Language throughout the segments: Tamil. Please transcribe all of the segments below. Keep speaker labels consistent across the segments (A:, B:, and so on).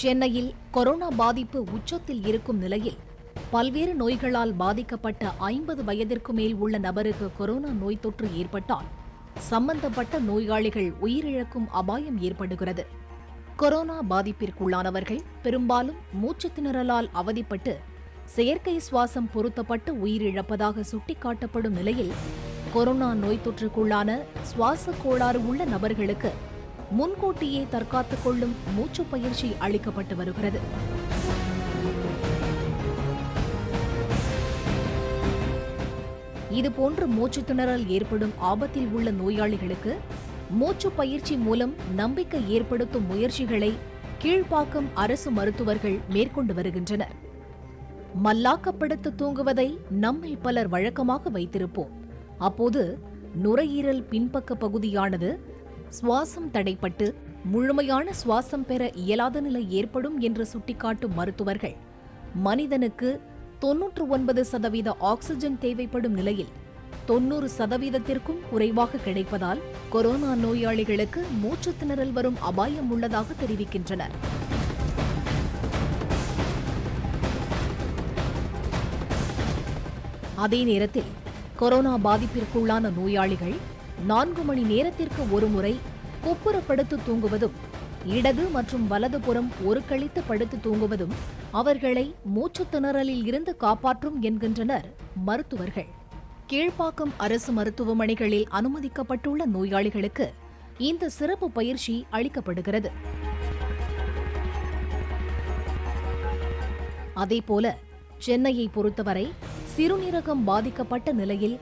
A: சென்னையில் கொரோனா பாதிப்பு உச்சத்தில் இருக்கும் நிலையில் பல்வேறு நோய்களால் பாதிக்கப்பட்ட 50 வயதிற்கு மேல் உள்ள நபருக்கு கொரோனா நோய் தொற்று ஏற்பட்டால் சம்பந்தப்பட்ட நோயாளிகள் உயிரிழக்கும் அபாயம் ஏற்படுகிறது. கொரோனா பாதிப்பிற்குள்ளானவர்கள் பெரும்பாலும் மூச்சுத் திணறலால் அவதிப்பட்டு செயற்கை சுவாசம் பொருத்தப்பட்டு உயிரிழப்பதாக சுட்டிக்காட்டப்படும் நிலையில் கொரோனா நோய் தொற்றுக்குள்ளான சுவாச கோளாறு உள்ள நபர்களுக்கு முன்கூட்டியே தற்காத்துக் கொள்ளும் மூச்சு பயிற்சி அளிக்கப்பட்டு வருகிறது. இதுபோன்ற மூச்சுத் திணறல் ஏற்படும் ஆபத்தில் உள்ள நோயாளிகளுக்கு மூச்சு பயிற்சி மூலம் நம்பிக்கை ஏற்படுத்தும் முயற்சிகளை கீழ்ப்பாக்கம் அரசு மருத்துவர்கள் மேற்கொண்டு வருகின்றனர். மல்லாக்கப்படுத்து தூங்குவதை நம்மில் பலர் வழக்கமாக வைத்திருப்போம். அப்போது நுரையீரல் பின்பக்க பகுதியானது சுவாசம் தடைப்பட்டு முழுமையான சுவாசம் பெற இயலாத நிலை ஏற்படும் என்று சுட்டிக்காட்டும் மருத்துவர்கள், மனிதனுக்கு 99% ஆக்சிஜன் தேவைப்படும் நிலையில் 90%த்திற்கும் குறைவாக கிடைப்பதால் கொரோனா நோயாளிகளுக்கு மூச்சுத் திணறல் வரும் அபாயம் உள்ளதாக தெரிவிக்கின்றனர். அதே நேரத்தில் கொரோனா பாதிப்பிற்குள்ளான நோயாளிகள் 4 மணி நேரத்திற்கு ஒருமுறை குப்புறப்படுத்து தூங்குவதும் இடது மற்றும் வலது புறம் ஒரு கழித்து படுத்து தூங்குவதும் அவர்களை மூச்சுத் திணறலில் இருந்து காப்பாற்றும் என்கின்றனர் மருத்துவர்கள். கீழ்ப்பாக்கம் அரசு மருத்துவமனைகளில் அனுமதிக்கப்பட்டுள்ள நோயாளிகளுக்கு இந்த சிறப்பு பயிற்சி அளிக்கப்படுகிறது. அதேபோல சென்னையை பொறுத்தவரை சிறுநீரகம் பாதிக்கப்பட்ட நிலையில்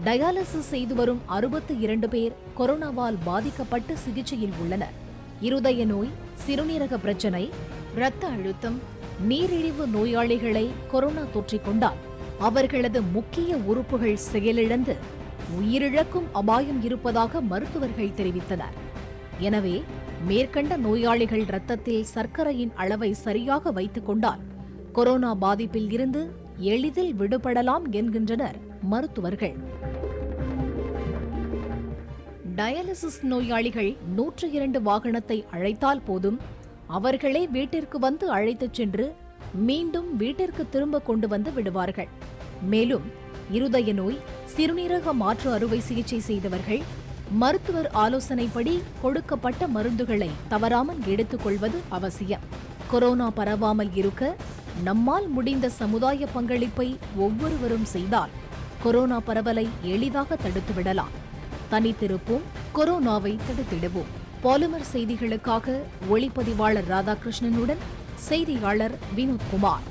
A: டயாலிசிஸ் செய்து வரும் 62 பேர் கொரோனாவால் பாதிக்கப்பட்டு சிகிச்சையில் உள்ளனர். இருதய நோய், சிறுநீரக பிரச்சினை, இரத்த அழுத்தம், நீரிழிவு நோயாளிகளை கொரோனா தொற்றிக்கொண்டால் அவர்களது முக்கிய உறுப்புகள் செயலிழந்து உயிரிழக்கும் அபாயம் இருப்பதாக மருத்துவர்கள் தெரிவித்தனர். எனவே மேற்கண்ட நோயாளிகள் இரத்தத்தில் சர்க்கரையின் அளவை சரியாக வைத்துக் கொண்டால் கொரோனா பாதிப்பில் இருந்து எளிதில் விடுபடலாம் என்கின்றனர் மருத்துவர்கள். டயாலிசிஸ் நோயாளிகள் 102 வாகனத்தை அழைத்தால் போதும், அவர்களே வீட்டிற்கு வந்து அழைத்துச் சென்று மீண்டும் வீட்டிற்கு திரும்ப கொண்டு வந்து விடுவார்கள். மேலும் இருதய நோய், சிறுநீரக மாற்று அறுவை சிகிச்சை செய்தவர்கள் மருத்துவர் ஆலோசனைப்படி கொடுக்கப்பட்ட மருந்துகளை தவறாமல் எடுத்துக் கொள்வது அவசியம். கொரோனா பரவாமல் இருக்க நம்மால் முடிந்த சமுதாய பங்களிப்பை ஒவ்வொருவரும் செய்தால் கொரோனா பரவலை எளிதாக தடுத்துவிடலாம். தனித்திருப்போம், கொரோனாவை தடுத்திடுவோம். பாலிமர் செய்திகளுக்காக ஒளிப்பதிவாளர் ராதாகிருஷ்ணனுடன் செய்தியாளர் வினோத்குமார்.